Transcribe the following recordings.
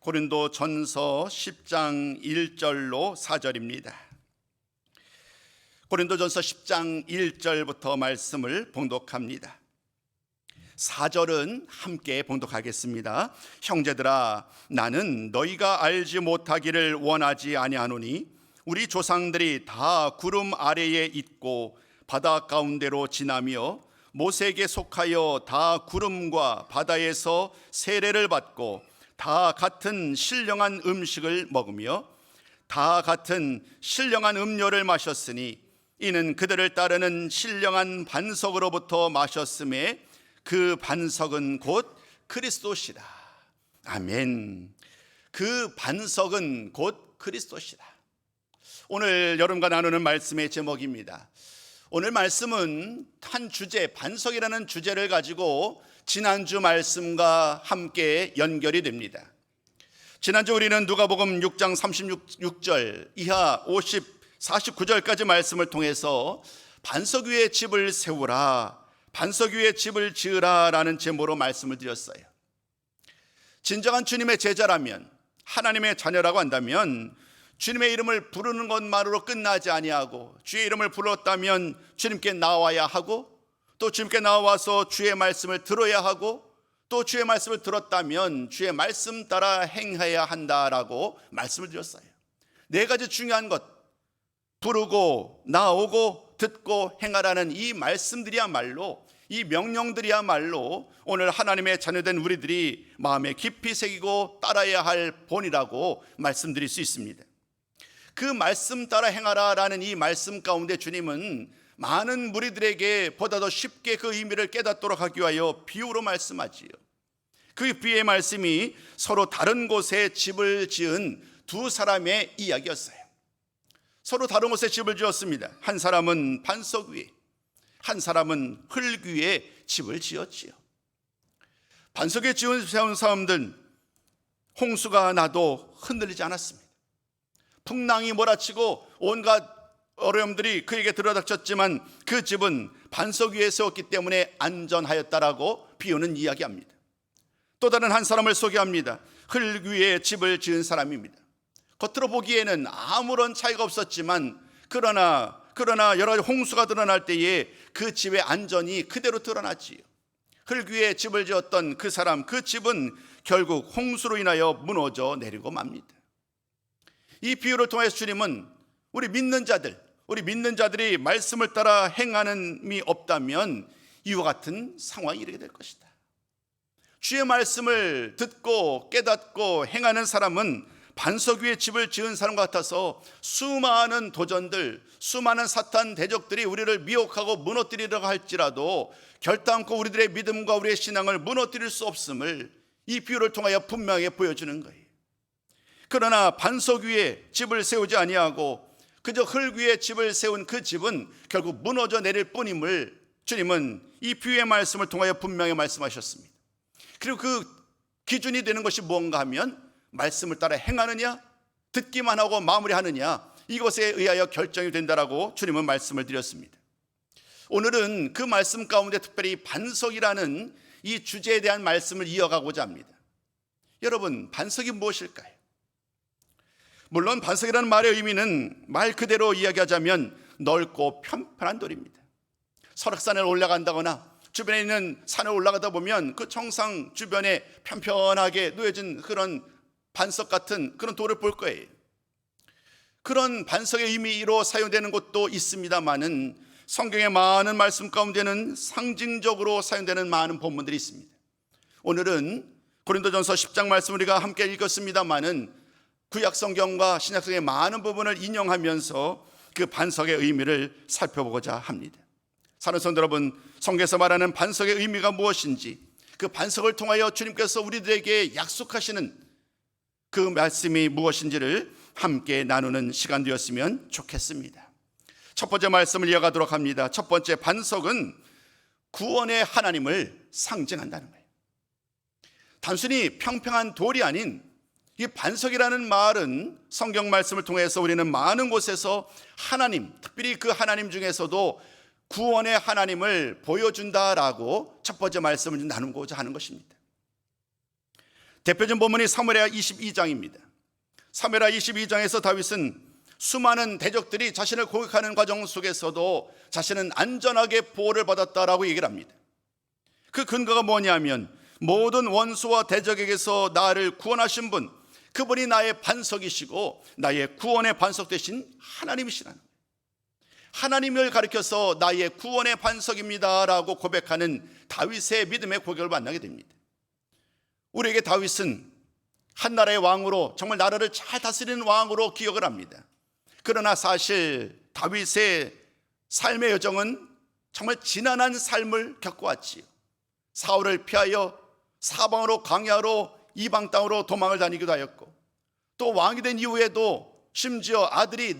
고린도전서 10장 1절로 4절입니다. 고린도전서 10장 1절부터 말씀을 봉독합니다. 4절은 함께 봉독하겠습니다. 형제들아, 나는 너희가 알지 못하기를 원하지 아니하노니 우리 조상들이 다 구름 아래에 있고 바다 가운데로 지나며 모세에게 속하여 다 구름과 바다에서 세례를 받고 다 같은 신령한 음식을 먹으며 다 같은 신령한 음료를 마셨으니 이는 그들을 따르는 신령한 반석으로부터 마셨음에 그 반석은 곧 그리스도시라. 아멘. 그 반석은 곧 그리스도시라. 오늘 여러분과 나누는 말씀의 제목입니다. 오늘 말씀은 한 주제, 반석이라는 주제를 가지고 지난주 말씀과 함께 연결이 됩니다. 지난주 우리는 누가복음 6장 36절 이하 49절까지 말씀을 통해서 반석 위에 집을 세우라, 반석 위에 집을 지으라 라는 제목으로 말씀을 드렸어요. 진정한 주님의 제자라면, 하나님의 자녀라고 한다면 주님의 이름을 부르는 것만으로 끝나지 아니하고 주의 이름을 불렀다면 주님께 나와야 하고 또 주님께 나와서 주의 말씀을 들어야 하고 또 주의 말씀을 들었다면 주의 말씀 따라 행해야 한다라고 말씀을 드렸어요. 네 가지 중요한 것, 부르고 나오고 듣고 행하라는 이 말씀들이야말로, 이 명령들이야말로 오늘 하나님의 자녀된 우리들이 마음에 깊이 새기고 따라야 할 본이라고 말씀드릴 수 있습니다. 그 말씀 따라 행하라라는 이 말씀 가운데 주님은 많은 무리들에게 보다 더 쉽게 그 의미를 깨닫도록 하기 위하여 비유로 말씀하지요. 그 비유의 말씀이 서로 다른 곳에 집을 지은 두 사람의 이야기였어요. 서로 다른 곳에 집을 지었습니다. 한 사람은 반석 위에, 한 사람은 흙 위에 집을 지었지요. 반석에 세운 사람들은 홍수가 나도 흔들리지 않았습니다. 풍랑이 몰아치고 온갖 어려움들이 그에게 들어닥쳤지만 그 집은 반석 위에 세웠기 때문에 안전하였다라고 비유는 이야기합니다. 또 다른 한 사람을 소개합니다. 흙 위에 집을 지은 사람입니다. 겉으로 보기에는 아무런 차이가 없었지만 그러나 여러 가지 홍수가 드러날 때에 그 집의 안전이 그대로 드러났지요. 흙 위에 집을 지었던 그 사람, 그 집은 결국 홍수로 인하여 무너져 내리고 맙니다. 이 비유를 통해서 주님은 우리 믿는 자들이 말씀을 따라 행하는이 없다면 이와 같은 상황이 이르게 될 것이다. 주의 말씀을 듣고 깨닫고 행하는 사람은 반석 위에 집을 지은 사람 같아서 수많은 도전들, 수많은 사탄 대적들이 우리를 미혹하고 무너뜨리려고 할지라도 결단코 우리들의 믿음과 우리의 신앙을 무너뜨릴 수 없음을 이 비유를 통하여 분명하게 보여주는 거예요. 그러나 반석 위에 집을 세우지 아니하고 그저 흙 위에 집을 세운 그 집은 결국 무너져 내릴 뿐임을 주님은 이 비유의 말씀을 통하여 분명히 말씀하셨습니다. 그리고 그 기준이 되는 것이 뭔가 하면 말씀을 따라 행하느냐, 듣기만 하고 마무리하느냐, 이것에 의하여 결정이 된다라고 주님은 말씀을 드렸습니다. 오늘은 그 말씀 가운데 특별히 반석이라는 이 주제에 대한 말씀을 이어가고자 합니다. 여러분, 반석이 무엇일까요? 물론 반석이라는 말의 의미는 말 그대로 이야기하자면 넓고 편편한 돌입니다. 설악산에 올라간다거나 주변에 있는 산에 올라가다 보면 그 정상 주변에 편편하게 놓여진 그런 반석 같은 그런 돌을 볼 거예요. 그런 반석의 의미로 사용되는 것도 있습니다만은 성경의 많은 말씀 가운데는 상징적으로 사용되는 많은 본문들이 있습니다. 오늘은 고린도전서 10장 말씀 우리가 함께 읽었습니다만은 구약 성경과 신약 성경의 많은 부분을 인용하면서 그 반석의 의미를 살펴보고자 합니다. 사랑하는 성도 여러분, 성경에서 말하는 반석의 의미가 무엇인지, 그 반석을 통하여 주님께서 우리들에게 약속하시는 그 말씀이 무엇인지를 함께 나누는 시간 되었으면 좋겠습니다. 첫 번째 말씀을 이어가도록 합니다. 첫 번째, 반석은 구원의 하나님을 상징한다는 거예요. 단순히 평평한 돌이 아닌 이 반석이라는 말은 성경 말씀을 통해서 우리는 많은 곳에서 하나님, 특별히 그 하나님 중에서도 구원의 하나님을 보여준다라고 첫 번째 말씀을 나누고자 하는 것입니다. 대표적인 본문이 사무엘하 22장입니다. 사무엘하 22장에서 다윗은 수많은 대적들이 자신을 공격하는 과정 속에서도 자신은 안전하게 보호를 받았다라고 얘기를 합니다. 그 근거가 뭐냐면 모든 원수와 대적에게서 나를 구원하신 분, 그분이 나의 반석이시고 나의 구원의 반석 되신 하나님이시라는 거예요. 하나님을 가리켜서 나의 구원의 반석입니다라고 고백하는 다윗의 믿음의 고백을 만나게 됩니다. 우리에게 다윗은 한 나라의 왕으로, 정말 나라를 잘 다스리는 왕으로 기억을 합니다. 그러나 사실 다윗의 삶의 여정은 정말 지난한 삶을 겪어왔지요. 사울을 피하여 사방으로 광야로 이방 땅으로 도망을 다니기도 하였고, 또 왕이 된 이후에도 심지어 아들이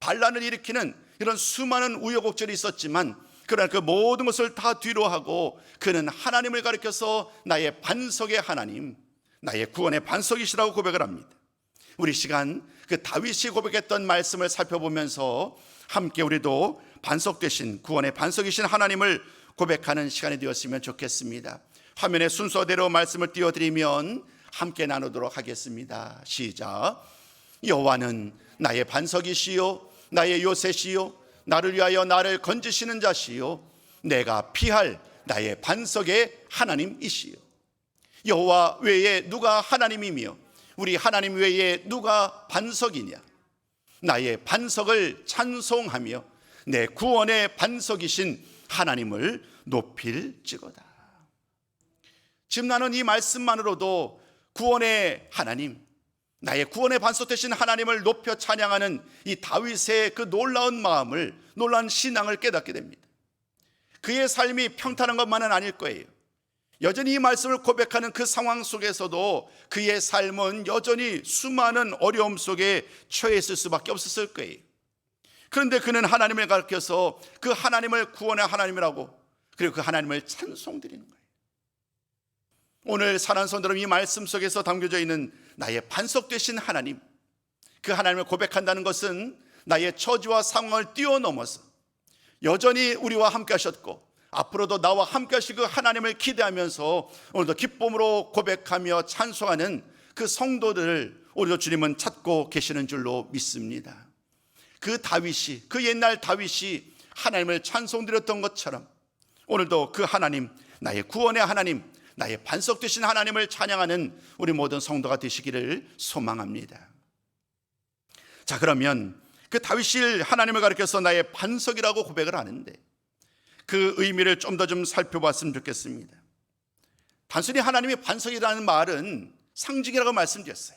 반란을 일으키는 이런 수많은 우여곡절이 있었지만, 그러나 그 모든 것을 다 뒤로하고 그는 하나님을 가리켜서 나의 반석의 하나님, 나의 구원의 반석이시라고 고백을 합니다. 우리 시간 그 다윗이 고백했던 말씀을 살펴보면서 함께 우리도 반석 되신, 구원의 반석이신 하나님을 고백하는 시간이 되었으면 좋겠습니다. 화면에 순서대로 말씀을 띄워드리면 함께 나누도록 하겠습니다. 시작. 여호와는 나의 반석이시요 나의 요새시요 나를 위하여 나를 건지시는 자시요 내가 피할 나의 반석의 하나님이시요. 여호와 외에 누가 하나님이며 우리 하나님 외에 누가 반석이냐. 나의 반석을 찬송하며 내 구원의 반석이신 하나님을 높일지어다. 지금 나는 이 말씀만으로도 구원의 하나님, 나의 구원의 반석 되신 하나님을 높여 찬양하는 이 다윗의 그 놀라운 마음을, 놀라운 신앙을 깨닫게 됩니다. 그의 삶이 평탄한 것만은 아닐 거예요. 여전히 이 말씀을 고백하는 그 상황 속에서도 그의 삶은 여전히 수많은 어려움 속에 처해 있을 수밖에 없었을 거예요. 그런데 그는 하나님을 가르쳐서 그 하나님을 구원의 하나님이라고, 그리고 그 하나님을 찬송드리는 거예요. 오늘 사랑하는 성도들, 이 말씀 속에서 담겨져 있는 나의 반석 되신 하나님, 그 하나님을 고백한다는 것은 나의 처지와 상황을 뛰어넘어서 여전히 우리와 함께 하셨고 앞으로도 나와 함께 하실 그 하나님을 기대하면서 오늘도 기쁨으로 고백하며 찬송하는 그 성도들을 오늘도 주님은 찾고 계시는 줄로 믿습니다. 그 다윗이, 그 옛날 다윗이 하나님을 찬송드렸던 것처럼 오늘도 그 하나님, 나의 구원의 하나님, 나의 반석 되신 하나님을 찬양하는 우리 모든 성도가 되시기를 소망합니다. 자, 그러면 그 다윗이 하나님을 가리켜서 나의 반석이라고 고백을 하는데 그 의미를 좀 더 살펴봤으면 좋겠습니다. 단순히 하나님이 반석이라는 말은 상징이라고 말씀드렸어요.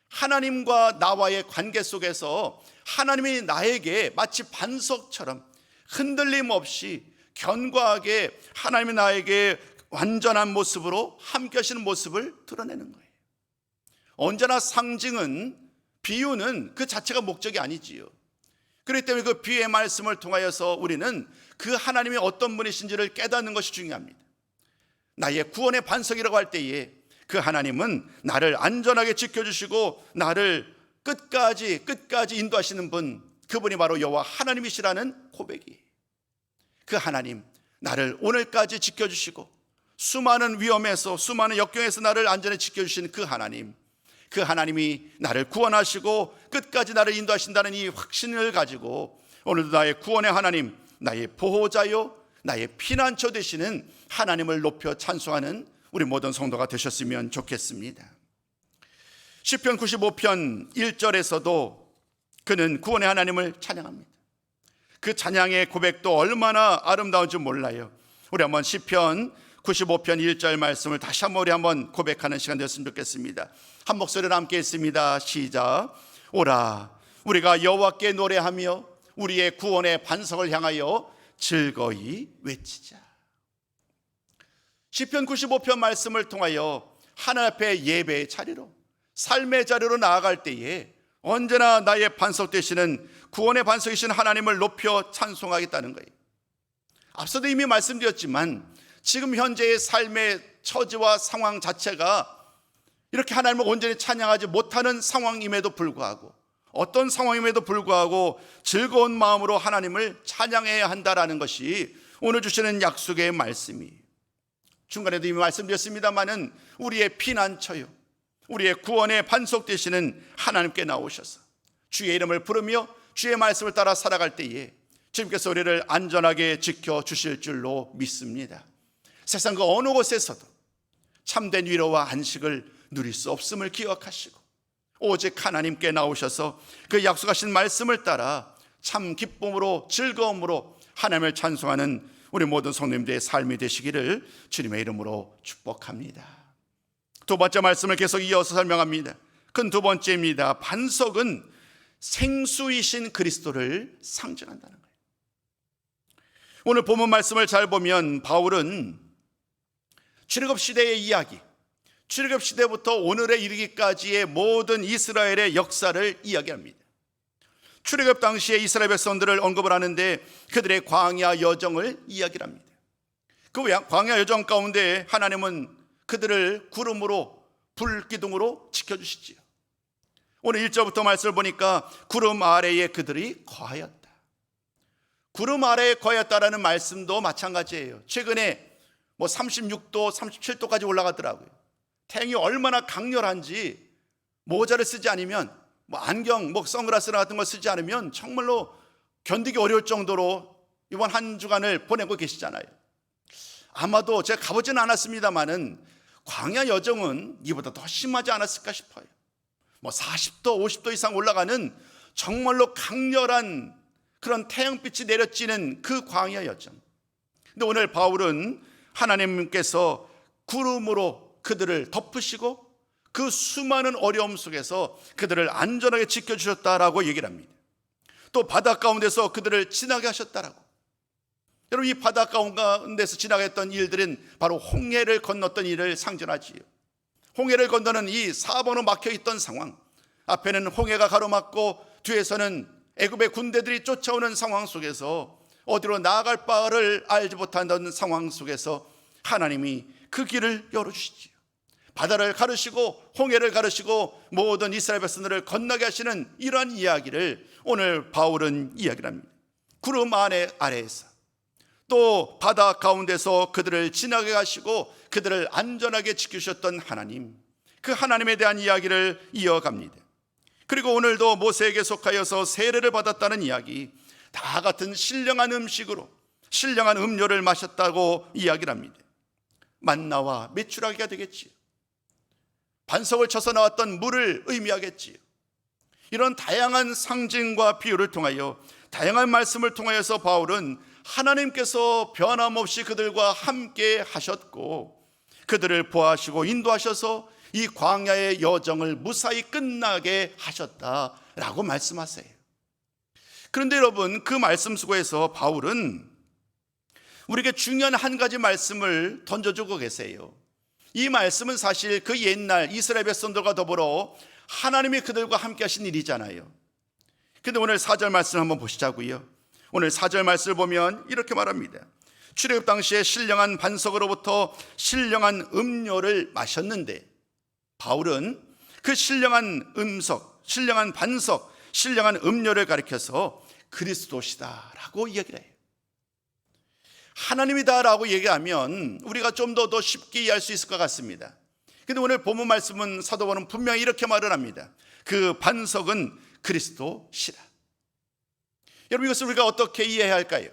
하나님과 나와의 관계 속에서 하나님이 나에게 마치 반석처럼 흔들림 없이 견고하게 하나님이 나에게 완전한 모습으로 함께 하시는 모습을 드러내는 거예요. 언제나 상징은, 비유는 그 자체가 목적이 아니지요. 그렇기 때문에 그 비유의 말씀을 통하여서 우리는 그 하나님이 어떤 분이신지를 깨닫는 것이 중요합니다. 나의 구원의 반석이라고 할 때에 그 하나님은 나를 안전하게 지켜주시고 나를 끝까지 인도하시는 분, 그분이 바로 여호와 하나님이시라는 고백이에요. 그 하나님, 나를 오늘까지 지켜주시고 수많은 위험에서, 수많은 역경에서 나를 안전히 지켜주신 그 하나님, 그 하나님이 나를 구원하시고 끝까지 나를 인도하신다는 이 확신을 가지고 오늘도 나의 구원의 하나님, 나의 보호자요, 나의 피난처 되시는 하나님을 높여 찬송하는 우리 모든 성도가 되셨으면 좋겠습니다. 시편 95편 1절에서도 그는 구원의 하나님을 찬양합니다. 그 찬양의 고백도 얼마나 아름다운지 몰라요. 우리 한번 시편 95편 1절 말씀을 다시 한번 우리 한번 고백하는 시간 되었으면 좋겠습니다. 한 목소리로 함께 했습니다. 시작. 오라, 우리가 여호와께 노래하며 우리의 구원의 반석을 향하여 즐거이 외치자. 시편 95편 말씀을 통하여 하나님 앞에 예배의 자리로, 삶의 자리로 나아갈 때에 언제나 나의 반석 되시는 구원의 반석이신 하나님을 높여 찬송하겠다는 거예요. 앞서도 이미 말씀드렸지만 지금 현재의 삶의 처지와 상황 자체가 이렇게 하나님을 온전히 찬양하지 못하는 상황임에도 불구하고, 어떤 상황임에도 불구하고 즐거운 마음으로 하나님을 찬양해야 한다라는 것이 오늘 주시는 약속의 말씀이에요. 중간에도 이미 말씀드렸습니다마는 우리의 피난처요, 우리의 구원의 반석 되시는 하나님께 나오셔서 주의 이름을 부르며 주의 말씀을 따라 살아갈 때에 주님께서 우리를 안전하게 지켜주실 줄로 믿습니다. 세상 그 어느 곳에서도 참된 위로와 안식을 누릴 수 없음을 기억하시고 오직 하나님께 나오셔서 그 약속하신 말씀을 따라 참 기쁨으로 즐거움으로 하나님을 찬송하는 우리 모든 성도님들의 삶이 되시기를 주님의 이름으로 축복합니다. 두 번째 말씀을 계속 이어서 설명합니다. 큰 두 번째입니다. 반석은 생수이신 그리스도를 상징한다는 거예요. 오늘 본문 말씀을 잘 보면 바울은 출애굽 시대의 이야기, 출애굽 시대부터 오늘에 이르기까지의 모든 이스라엘의 역사를 이야기합니다. 출애굽 당시에 이스라엘 백성들을 언급을 하는데 그들의 광야 여정을 이야기를 합니다. 그 광야 여정 가운데 하나님은 그들을 구름으로 불기둥으로 지켜주시지요. 오늘 1절부터 말씀을 보니까 구름 아래에 그들이 거하였다. 구름 아래에 거하였다라는 말씀도 마찬가지예요. 최근에 36도, 37도까지 올라가더라고요. 태양이 얼마나 강렬한지 모자를 쓰지 않으면 안경, 선글라스 같은 거 쓰지 않으면 정말로 견디기 어려울 정도로 이번 한 주간을 보내고 계시잖아요. 아마도 제가 가보지는 않았습니다만은 광야 여정은 이보다 더 심하지 않았을까 싶어요. 40도, 50도 이상 올라가는 정말로 강렬한 그런 태양빛이 내려지는 그 광야 여정. 근데 오늘 바울은 하나님께서 구름으로 그들을 덮으시고 그 수많은 어려움 속에서 그들을 안전하게 지켜주셨다라고 얘기를 합니다. 또 바다 가운데서 그들을 지나게 하셨다라고. 여러분, 이 바다 가운데서 지나갔던 일들은 바로 홍해를 건넜던 일을 상징하지요. 홍해를 건너는 이 4번으로 막혀있던 상황, 앞에는 홍해가 가로막고 뒤에서는 애굽의 군대들이 쫓아오는 상황 속에서 어디로 나아갈 바를 알지 못하는 상황 속에서 하나님이 그 길을 열어주시지요. 바다를 가르시고 홍해를 가르시고 모든 이스라엘 백성들을 건너게 하시는 이러한 이야기를 오늘 바울은 이야기를 합니다. 구름 아래에서 또 바다 가운데서 그들을 지나게 하시고 그들을 안전하게 지키셨던 하나님, 그 하나님에 대한 이야기를 이어갑니다. 그리고 오늘도 모세에게 속하여서 세례를 받았다는 이야기, 다 같은 신령한 음식으로 신령한 음료를 마셨다고 이야기를 합니다. 만나와 메추라기가 되겠지요. 반석을 쳐서 나왔던 물을 의미하겠지요. 이런 다양한 상징과 비유를 통하여 다양한 말씀을 통하여서 바울은 하나님께서 변함없이 그들과 함께 하셨고 그들을 보호하시고 인도하셔서 이 광야의 여정을 무사히 끝나게 하셨다라고 말씀하세요. 그런데 여러분, 그 말씀 속에서 바울은 우리에게 중요한 한 가지 말씀을 던져주고 계세요. 이 말씀은 사실 그 옛날 이스라엘 백성들과 더불어 하나님이 그들과 함께 하신 일이잖아요. 근데 오늘 4절 말씀 한번 보시자고요. 오늘 4절 말씀을 보면 이렇게 말합니다. 출애굽 당시에 신령한 반석으로부터 신령한 음료를 마셨는데, 바울은 그 신령한 신령한 반석, 신령한 음료를 가리켜서 그리스도시다라고 이야기를 해요. 하나님이다라고 얘기하면 우리가 좀 더 쉽게 이해할 수 있을 것 같습니다. 근데 오늘 본문 말씀은 사도 바울은 분명히 이렇게 말을 합니다. 그 반석은 그리스도시라. 여러분, 이것을 우리가 어떻게 이해해야 할까요?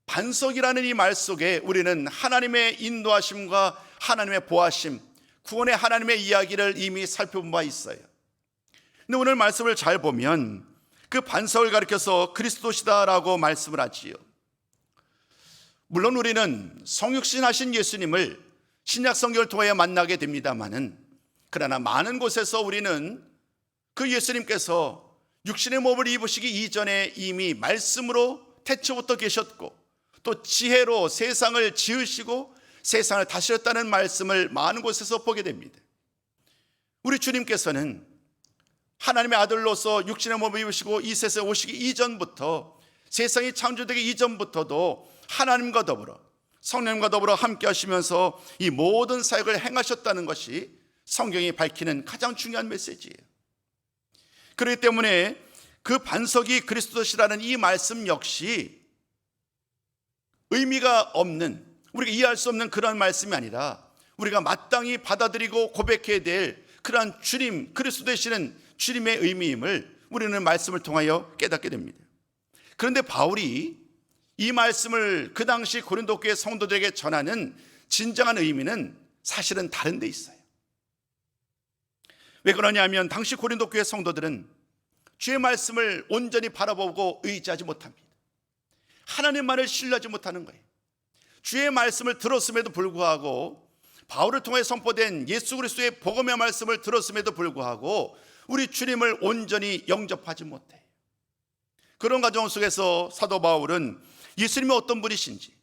반석이라는 이 말 속에 우리는 하나님의 인도하심과 하나님의 보호하심, 구원의 하나님의 이야기를 이미 살펴본 바 있어요. 근데 오늘 말씀을 잘 보면 그 반석을 가리켜서 그리스도시다라고 말씀을 하지요. 물론 우리는 성육신하신 예수님을 신약 성경을 통하여 만나게 됩니다마는, 그러나 많은 곳에서 우리는 그 예수님께서 육신의 몸을 입으시기 이전에 이미 말씀으로 태초부터 계셨고 또 지혜로 세상을 지으시고 세상을 다스렸다는 말씀을 많은 곳에서 보게 됩니다. 우리 주님께서는 하나님의 아들로서 육신의 몸을 입으시고 이 세상에 오시기 이전부터, 세상이 창조되기 이전부터도 하나님과 더불어 성령님과 더불어 함께 하시면서 이 모든 사역을 행하셨다는 것이 성경이 밝히는 가장 중요한 메시지예요. 그렇기 때문에 그 반석이 그리스도시라는 이 말씀 역시 의미가 없는, 우리가 이해할 수 없는 그런 말씀이 아니라 우리가 마땅히 받아들이고 고백해야 될 그러한 주님, 그리스도 되시는 주님의 의미임을 우리는 말씀을 통하여 깨닫게 됩니다. 그런데 바울이 이 말씀을 그 당시 고린도 교회 성도들에게 전하는 진정한 의미는 사실은 다른 데 있어요. 왜 그러냐면 당시 고린도 교회 성도들은 주의 말씀을 온전히 바라보고 의지하지 못합니다. 하나님만을 신뢰하지 못하는 거예요. 주의 말씀을 들었음에도 불구하고, 바울을 통해 선포된 예수 그리스도의 복음의 말씀을 들었음에도 불구하고 우리 주님을 온전히 영접하지 못해요. 그런 과정 속에서 사도 바울은 예수님이 어떤 분이신지,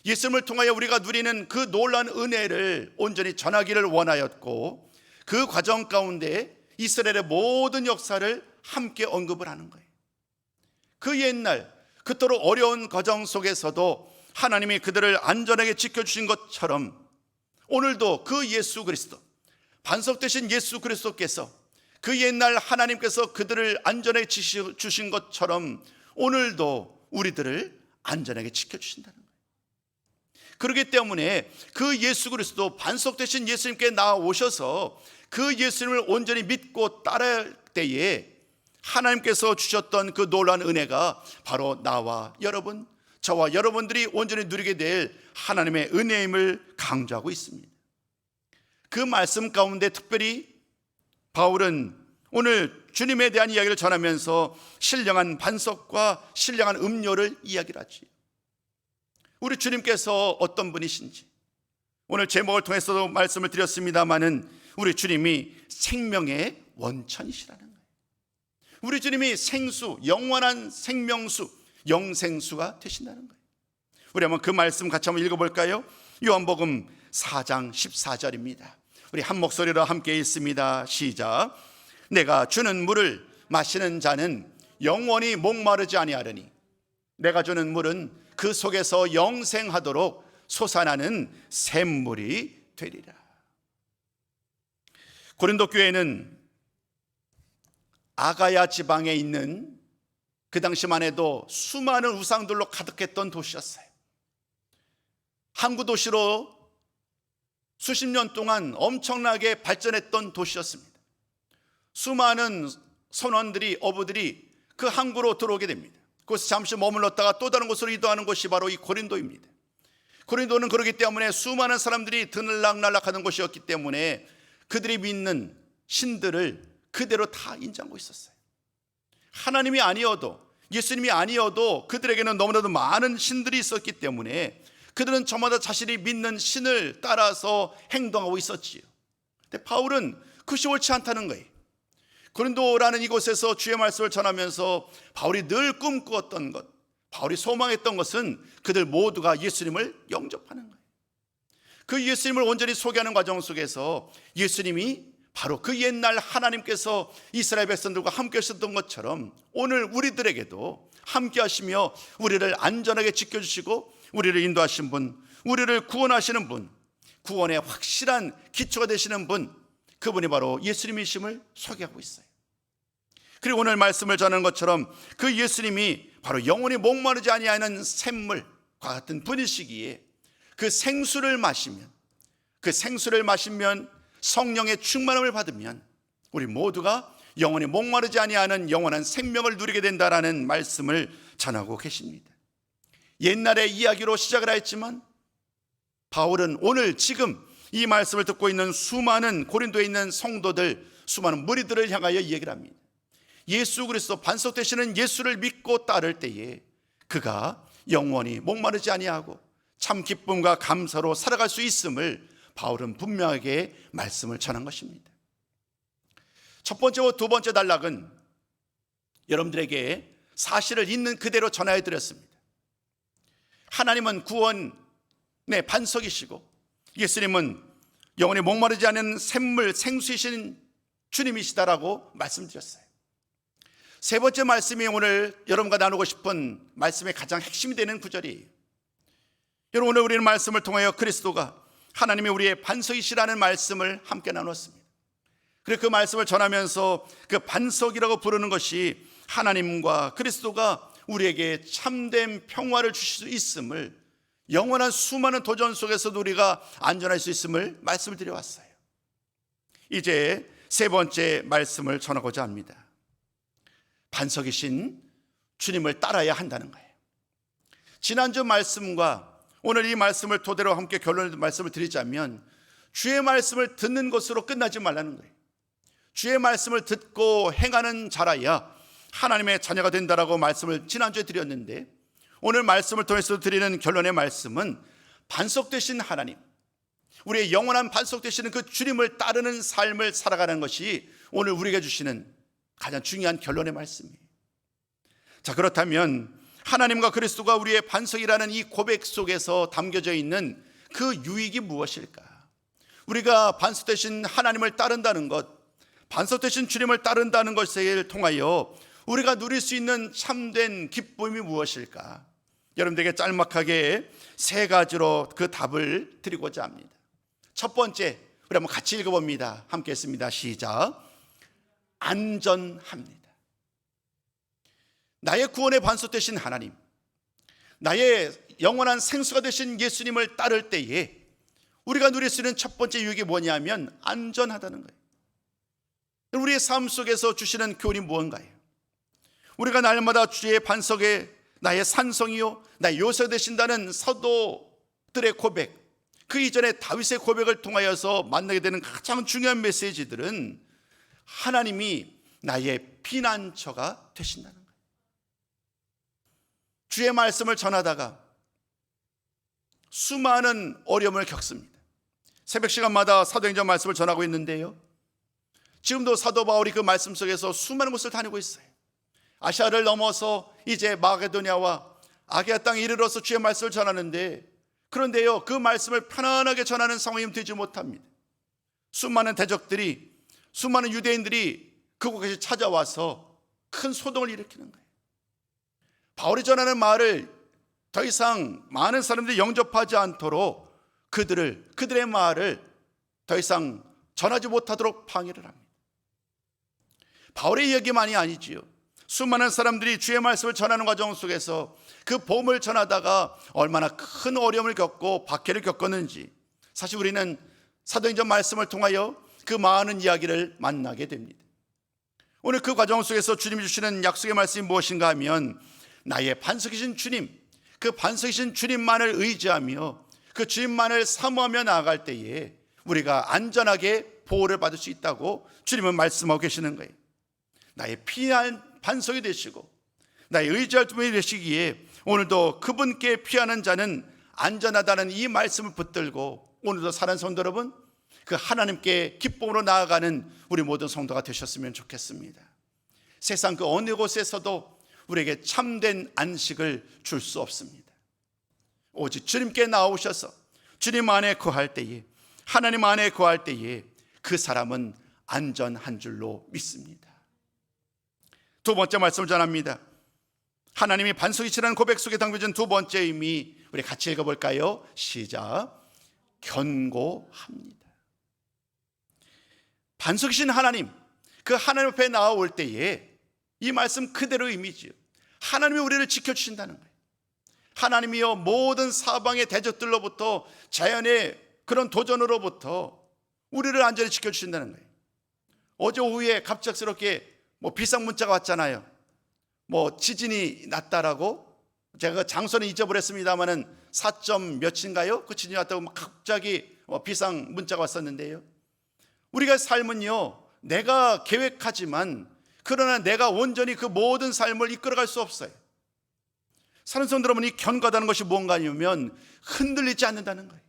예수님을 통하여 우리가 누리는 그 놀라운 은혜를 온전히 전하기를 원하였고, 그 과정 가운데 이스라엘의 모든 역사를 함께 언급을 하는 거예요. 그 옛날 그토록 어려운 과정 속에서도 하나님이 그들을 안전하게 지켜주신 것처럼 오늘도 그 예수 그리스도, 반석되신 예수 그리스도께서 그 옛날 하나님께서 그들을 안전하게 지켜주신 것처럼 오늘도 우리들을 안전하게 지켜주신다는 거예요. 그렇기 때문에 그 예수 그리스도, 반석되신 예수님께 나오셔서 그 예수님을 온전히 믿고 따라할 때에 하나님께서 주셨던 그 놀라운 은혜가 바로 나와 여러분, 저와 여러분들이 온전히 누리게 될 하나님의 은혜임을 강조하고 있습니다. 그 말씀 가운데 특별히 바울은 오늘 주님에 대한 이야기를 전하면서 신령한 반석과 신령한 음료를 이야기를 하지. 우리 주님께서 어떤 분이신지 오늘 제목을 통해서도 말씀을 드렸습니다마는 우리 주님이 생명의 원천이시라는 거예요. 우리 주님이 생수, 영원한 생명수, 영생수가 되신다는 거예요. 우리 한번 그 말씀 같이 한번 읽어볼까요? 요한복음 4장 14절입니다. 우리 한 목소리로 함께 읽습니다. 시작. 내가 주는 물을 마시는 자는 영원히 목마르지 아니하리니 내가 주는 물은 그 속에서 영생하도록 솟아나는 샘물이 되리라. 고린도 교회는 아가야 지방에 있는 그 당시만 해도 수많은 우상들로 가득했던 도시였어요. 항구 도시로 수십 년 동안 엄청나게 발전했던 도시였습니다. 수많은 선원들이, 어부들이 그 항구로 들어오게 됩니다. 그곳에 잠시 머물렀다가 또 다른 곳으로 이동하는 곳이 바로 이 고린도입니다. 고린도는 그렇기 때문에 수많은 사람들이 들락날락하는 곳이었기 때문에 그들이 믿는 신들을 그대로 다 인정하고 있었어요. 하나님이 아니어도, 예수님이 아니어도 그들에게는 너무나도 많은 신들이 있었기 때문에 그들은 저마다 자신이 믿는 신을 따라서 행동하고 있었지요. 근데 바울은 그것이 옳지 않다는 거예요. 고린도라는 이곳에서 주의 말씀을 전하면서 바울이 늘 꿈꾸었던 것, 바울이 소망했던 것은 그들 모두가 예수님을 영접하는 거예요. 그 예수님을 온전히 소개하는 과정 속에서 예수님이 바로 그 옛날 하나님께서 이스라엘 백성들과 함께 하셨던 것처럼 오늘 우리들에게도 함께 하시며 우리를 안전하게 지켜주시고 우리를 인도하신 분, 우리를 구원하시는 분, 구원의 확실한 기초가 되시는 분, 그분이 바로 예수님이심을 소개하고 있어요. 그리고 오늘 말씀을 전하는 것처럼 그 예수님이 바로 영원히 목마르지 아니하는 샘물과 같은 분이시기에 그 생수를 마시면, 그 생수를 마시면 성령의 충만함을 받으면 우리 모두가 영원히 목마르지 아니하는 영원한 생명을 누리게 된다라는 말씀을 전하고 계십니다. 옛날의 이야기로 시작을 했지만 바울은 오늘 지금 이 말씀을 듣고 있는 수많은 고린도에 있는 성도들, 수많은 무리들을 향하여 얘기를 합니다. 예수 그리스도, 반석 되시는 예수를 믿고 따를 때에 그가 영원히 목마르지 아니하고 참 기쁨과 감사로 살아갈 수 있음을 바울은 분명하게 말씀을 전한 것입니다. 첫 번째와 두 번째 단락은 여러분들에게 사실을 있는 그대로 전해 드렸습니다. 하나님은 구원의 반석이시고 예수님은 영원히 목마르지 않은 샘물, 생수이신 주님이시다라고 말씀드렸어요. 세 번째 말씀이 오늘 여러분과 나누고 싶은 말씀의 가장 핵심이 되는 구절이에요. 여러분, 오늘 우리는 말씀을 통하여 그리스도가 하나님이 우리의 반석이시라는 말씀을 함께 나눴습니다. 그리고 그 말씀을 전하면서 그 반석이라고 부르는 것이 하나님과 그리스도가 우리에게 참된 평화를 주실 수 있음을 영원한 수많은 도전 속에서도 우리가 안전할 수 있음을 말씀을 드려왔어요. 이제 세 번째 말씀을 전하고자 합니다. 반석이신 주님을 따라야 한다는 거예요. 지난주 말씀과 오늘 이 말씀을 토대로 함께 결론의 말씀을 드리자면, 주의 말씀을 듣는 것으로 끝나지 말라는 거예요. 주의 말씀을 듣고 행하는 자라야 하나님의 자녀가 된다라고 말씀을 지난주에 드렸는데, 오늘 말씀을 통해서 드리는 결론의 말씀은 반석 되신 하나님, 우리의 영원한 반석 되시는 그 주님을 따르는 삶을 살아가는 것이 오늘 우리에게 주시는 가장 중요한 결론의 말씀이에요. 자, 그렇다면 하나님과 그리스도가 우리의 반석이라는 이 고백 속에서 담겨져 있는 그 유익이 무엇일까? 우리가 반석 되신 하나님을 따른다는 것, 반석 되신 주님을 따른다는 것을 통하여 우리가 누릴 수 있는 참된 기쁨이 무엇일까? 여러분들에게 짤막하게 세 가지로 그 답을 드리고자 합니다. 첫 번째, 우리 한번 같이 읽어봅니다. 함께 했습니다. 시작. 안전합니다. 나의 구원의 반석 되신 하나님, 나의 영원한 생수가 되신 예수님을 따를 때에 우리가 누릴 수 있는 첫 번째 유익이 뭐냐면 안전하다는 거예요. 우리의 삶 속에서 주시는 교훈이 무언가요? 우리가 날마다 주의 반석에 나의 산성이요 나의 요새 되신다는 사도들의 고백, 그 이전에 다윗의 고백을 통하여서 만나게 되는 가장 중요한 메시지들은 하나님이 나의 피난처가 되신다는 거예요. 주의 말씀을 전하다가 수많은 어려움을 겪습니다. 새벽 시간마다 사도행전 말씀을 전하고 있는데요, 지금도 사도 바울이 그 말씀 속에서 수많은 곳을 다니고 있어요. 아시아를 넘어서 이제 마게도냐와 아게아 땅에 이르러서 주의 말씀을 전하는데, 그런데요, 그 말씀을 편안하게 전하는 상황이 되지 못합니다. 수많은 대적들이, 수많은 유대인들이 그곳에 찾아와서 큰 소동을 일으키는 거예요. 바울이 전하는 말을 더 이상 많은 사람들이 영접하지 않도록 그들의 말을 더 이상 전하지 못하도록 방해를 합니다. 바울의 이야기만이 아니지요. 수많은 사람들이 주의 말씀을 전하는 과정 속에서 그 복음을 전하다가 얼마나 큰 어려움을 겪고 박해를 겪었는지, 사실 우리는 사도행전 말씀을 통하여 그 많은 이야기를 만나게 됩니다. 오늘 그 과정 속에서 주님이 주시는 약속의 말씀이 무엇인가 하면, 나의 반석이신 주님, 그 반석이신 주님만을 의지하며 그 주님만을 사모하며 나아갈 때에 우리가 안전하게 보호를 받을 수 있다고 주님은 말씀하고 계시는 거예요. 나의 피한 반석이 되시고 나의 의지할 분이 되시기에 오늘도 그분께 피하는 자는 안전하다는 이 말씀을 붙들고 오늘도 사랑하는 성도 여러분, 그 하나님께 기쁨으로 나아가는 우리 모든 성도가 되셨으면 좋겠습니다. 세상 그 어느 곳에서도 우리에게 참된 안식을 줄 수 없습니다. 오직 주님께 나오셔서 주님 안에 거할 때에, 하나님 안에 거할 때에 그 사람은 안전한 줄로 믿습니다. 두 번째 말씀을 전합니다. 하나님이 반석이시라는 고백 속에 담겨진 두 번째 의미, 우리 같이 읽어볼까요? 시작. 견고합니다. 반석이신 하나님, 그 하나님 앞에 나올 때에 이 말씀 그대로 의미지요. 하나님이 우리를 지켜주신다는 거예요. 하나님이여 모든 사방의 대적들로부터, 자연의 그런 도전으로부터 우리를 안전히 지켜주신다는 거예요. 어제 오후에 갑작스럽게 비상 문자가 왔잖아요. 지진이 났다라고. 제가 장소는 잊어버렸습니다만은 4점 몇인가요? 그 지진이 왔다고 갑자기 비상 문자가 왔었는데요, 우리가 삶은요, 내가 계획하지만 그러나 내가 온전히 그 모든 삶을 이끌어갈 수 없어요. 사는 성도 여러분이 견고하다는 것이 뭔가 하면 흔들리지 않는다는 거예요.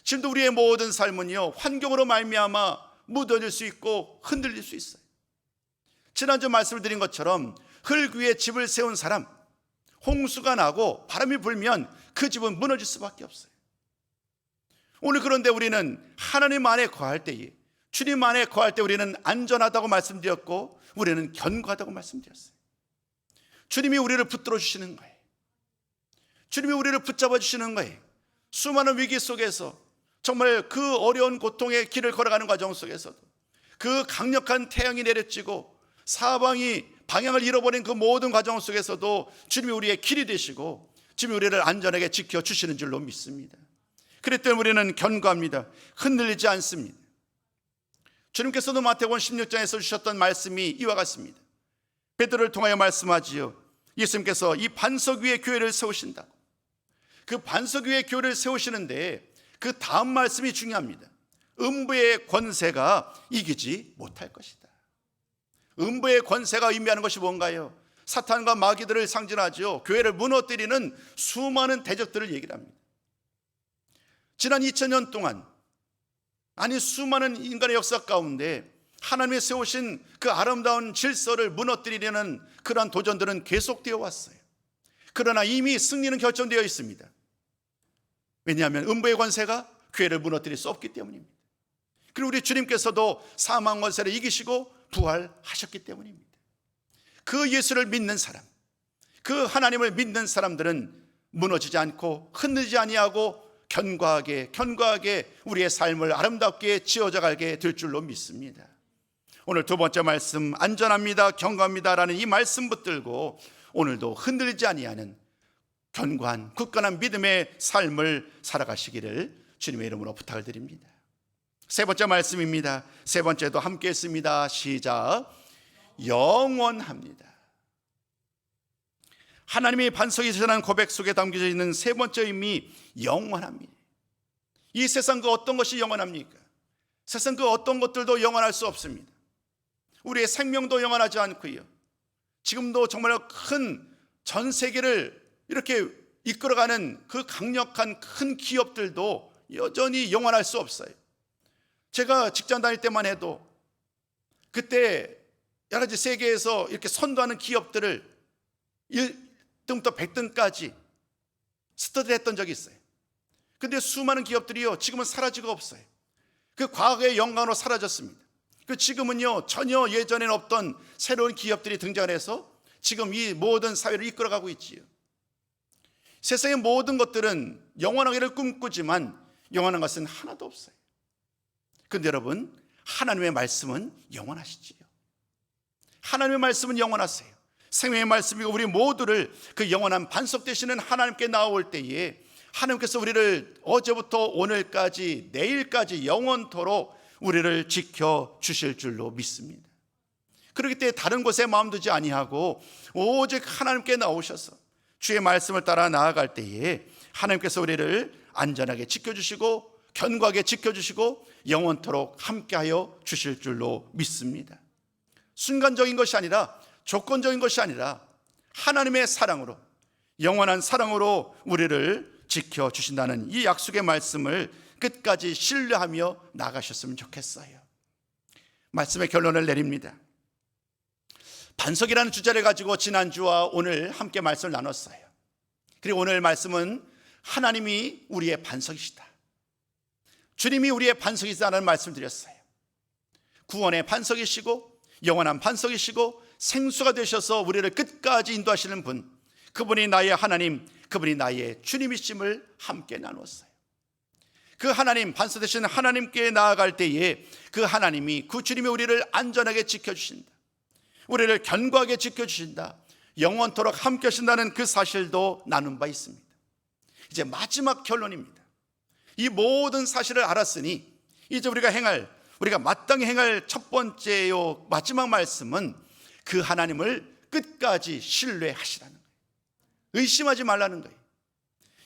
지금도 우리의 모든 삶은요, 환경으로 말미암아 무뎌질 수 있고 흔들릴 수 있어요. 지난주 말씀을 드린 것처럼 흙 위에 집을 세운 사람, 홍수가 나고 바람이 불면 그 집은 무너질 수밖에 없어요. 오늘 그런데 우리는 하나님 안에 거할 때에, 주님 안에 거할 때 우리는 안전하다고 말씀드렸고 우리는 견고하다고 말씀드렸어요. 주님이 우리를 붙들어 주시는 거예요. 주님이 우리를 붙잡아 주시는 거예요. 수많은 위기 속에서, 정말 그 어려운 고통의 길을 걸어가는 과정 속에서도, 그 강력한 태양이 내려지고 사방이 방향을 잃어버린 그 모든 과정 속에서도 주님이 우리의 길이 되시고 주님이 우리를 안전하게 지켜주시는 줄로 믿습니다. 그렇기 때문에 우리는 견고합니다. 흔들리지 않습니다. 주님께서도 마태복음 16장에서 주셨던 말씀이 이와 같습니다. 베드로를 통하여 말씀하지요. 예수님께서 이 반석 위에 교회를 세우신다고. 그 반석 위에 교회를 세우시는데 그 다음 말씀이 중요합니다. 음부의 권세가 이기지 못할 것이다. 음부의 권세가 의미하는 것이 뭔가요? 사탄과 마귀들을 상징하죠. 교회를 무너뜨리는 수많은 대적들을 얘기를 합니다. 지난 2000년 동안, 아니 수많은 인간의 역사 가운데 하나님이 세우신 그 아름다운 질서를 무너뜨리려는 그러한 도전들은 계속되어 왔어요. 그러나 이미 승리는 결정되어 있습니다. 왜냐하면 음부의 권세가 교회를 무너뜨릴 수 없기 때문입니다. 그리고 우리 주님께서도 사망 권세를 이기시고 부활하셨기 때문입니다. 그 예수를 믿는 사람, 그 하나님을 믿는 사람들은 무너지지 않고 흔들리지 아니하고 견고하게 우리의 삶을 아름답게 지어져 가게 될 줄로 믿습니다. 오늘 두 번째 말씀, 안전합니다, 견고합니다라는 이 말씀 붙들고 오늘도 흔들리지 아니하는 견고한 굳건한 믿음의 삶을 살아가시기를 주님의 이름으로 부탁을 드립니다. 세 번째 말씀입니다. 세 번째도 함께 했습니다. 시작. 영원합니다. 하나님의 반석이시라는 고백 속에 담겨져 있는 세 번째 의미, 영원합니다. 이 세상 그 어떤 것이 영원합니까? 세상 그 어떤 것들도 영원할 수 없습니다. 우리의 생명도 영원하지 않고요, 지금도 정말 큰 전 세계를 이렇게 이끌어가는 그 강력한 큰 기업들도 여전히 영원할 수 없어요. 제가 직장 다닐 때만 해도 그때 여러 가지 세계에서 이렇게 선도하는 기업들을 1등부터 100등까지 스터디를 했던 적이 있어요. 근데 수많은 기업들이요, 지금은 사라지고 없어요. 그 과거의 영광으로 사라졌습니다. 그 지금은요, 전혀 예전에는 없던 새로운 기업들이 등장해서 지금 이 모든 사회를 이끌어가고 있지요. 세상의 모든 것들은 영원하기를 꿈꾸지만 영원한 것은 하나도 없어요. 그런데 여러분, 하나님의 말씀은 영원하시지요. 하나님의 말씀은 영원하세요. 생명의 말씀이고 우리 모두를 그 영원한 반석 되시는 하나님께 나올 때에 하나님께서 우리를 어제부터 오늘까지 내일까지 영원토록 우리를 지켜주실 줄로 믿습니다. 그렇기 때문에 다른 곳에 마음 두지 아니하고 오직 하나님께 나오셔서 주의 말씀을 따라 나아갈 때에 하나님께서 우리를 안전하게 지켜주시고 견고하게 지켜주시고 영원토록 함께하여 주실 줄로 믿습니다. 순간적인 것이 아니라 조건적인 것이 아니라 하나님의 사랑으로, 영원한 사랑으로 우리를 지켜주신다는 이 약속의 말씀을 끝까지 신뢰하며 나가셨으면 좋겠어요. 말씀의 결론을 내립니다. 반석이라는 주제를 가지고 지난주와 오늘 함께 말씀을 나눴어요. 그리고 오늘 말씀은 하나님이 우리의 반석이시다, 주님이 우리의 반석이시다는 말씀을 드렸어요. 구원의 반석이시고 영원한 반석이시고 생수가 되셔서 우리를 끝까지 인도하시는 분, 그분이 나의 하나님, 그분이 나의 주님이심을 함께 나눴어요. 그 하나님, 반석 되시는 하나님께 나아갈 때에 그 하나님이, 그 주님이 우리를 안전하게 지켜주신다, 우리를 견고하게 지켜주신다, 영원토록 함께 하신다는 그 사실도 나눈 바 있습니다. 이제 마지막 결론입니다. 이 모든 사실을 알았으니 이제 우리가 마땅히 행할 첫 번째요 마지막 말씀은 그 하나님을 끝까지 신뢰하시라는 거예요. 의심하지 말라는 거예요.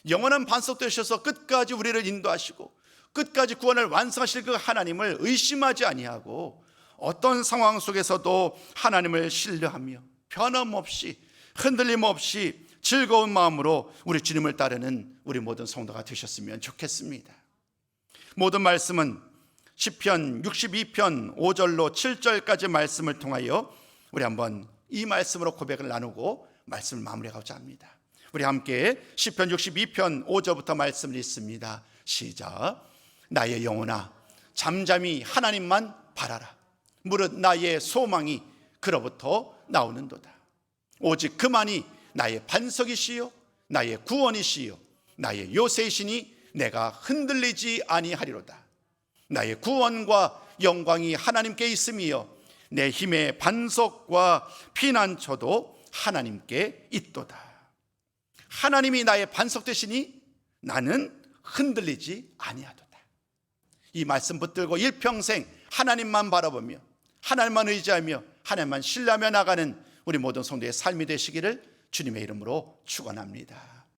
영원한 반석 되셔서 끝까지 우리를 인도하시고 끝까지 구원을 완성하실 그 하나님을 의심하지 아니하고 어떤 상황 속에서도 하나님을 신뢰하며 변함없이 흔들림 없이 즐거운 마음으로 우리 주님을 따르는 우리 모든 성도가 되셨으면 좋겠습니다. 모든 말씀은 시편 62편 5절로 7절까지 말씀을 통하여 우리 한번 이 말씀으로 고백을 나누고 말씀을 마무리하고자 합니다. 우리 함께 시편 62편 5절부터 말씀을 읽습니다. 시작. 나의 영혼아, 잠잠히 하나님만 바라라. 무릇 나의 소망이 그로부터 나오는도다. 오직 그만이 나의 반석이시요 나의 구원이시요 나의 요새이시니 내가 흔들리지 아니하리로다. 나의 구원과 영광이 하나님께 있으며 내 힘의 반석과 피난처도 하나님께 있도다. 하나님이 나의 반석 되시니 나는 흔들리지 아니하도다. 이 말씀 붙들고 일평생 하나님만 바라보며 하나님만 의지하며 하나님만 신뢰하며 나가는 우리 모든 성도의 삶이 되시기를 주님의 이름으로 축원합니다.